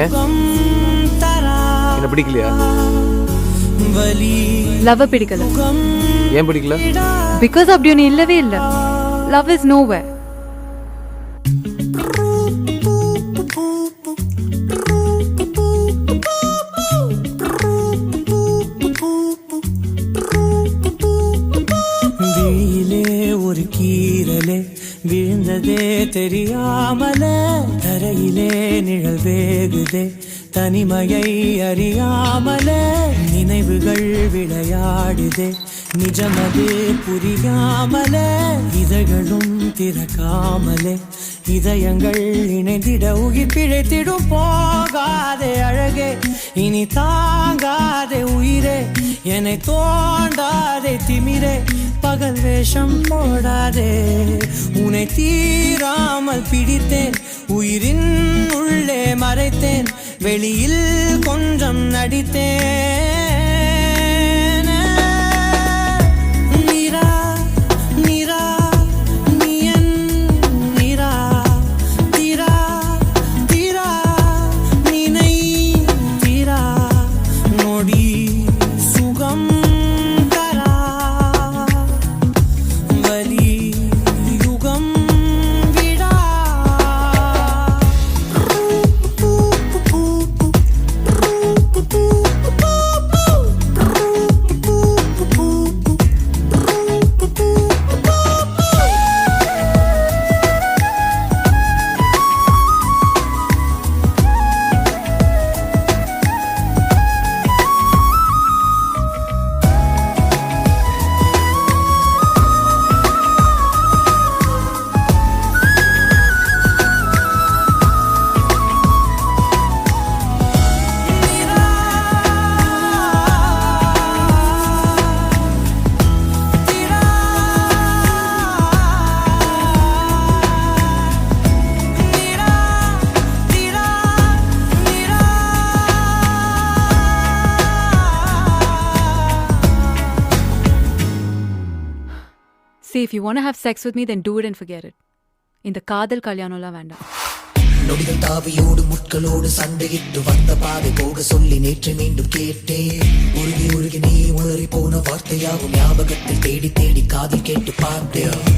ஏன் என்ன பிடிக்கலையா? லவ் பிடிக்கல. ஏன் பிடிக்கல? பிகாஸ் அப்படி ஒன்று இல்லவே இல்லை. Love is nowhere. ஒரு கீரலே விழுந்ததே தெரியாமல, தரையிலே நிழல் வேகுதே தனிமையை அறியாமல, நினைவுகள் விளையாடுதே நிஜமது புரியாமல, இதழ்களும் திறக்காமலே இதயங்கள் இணைந்திட உயிர் பிழைத்திடும். போகாதே அழகே இனி தாங்காதே உயிரே, என்னை தோண்டாதே திமிரே, பகல் வேஷம் போடாதே, உன்னை தீராமல் பிடித்தேன், உயிரின் உள்ளே மறைத்தேன், வெளியில் கொஞ்சம் நடித்தேன். See, if you want to have sex with me, then do it and forget it. இந்த காதல் கல்யாணம்லாம் வேண்டாம். நொடிகள் தாவியோடு முட்களோடு சண்டையிட்டு வந்த பாதை போக சொல்லி நேற்று மீண்டும் கேட்டேன். உருகி உருகி நீ உளறி போன வார்த்தையாகும் ஞாபகத்தில் தேடி தேடி காதில் கேட்டு பார்த்தேன்.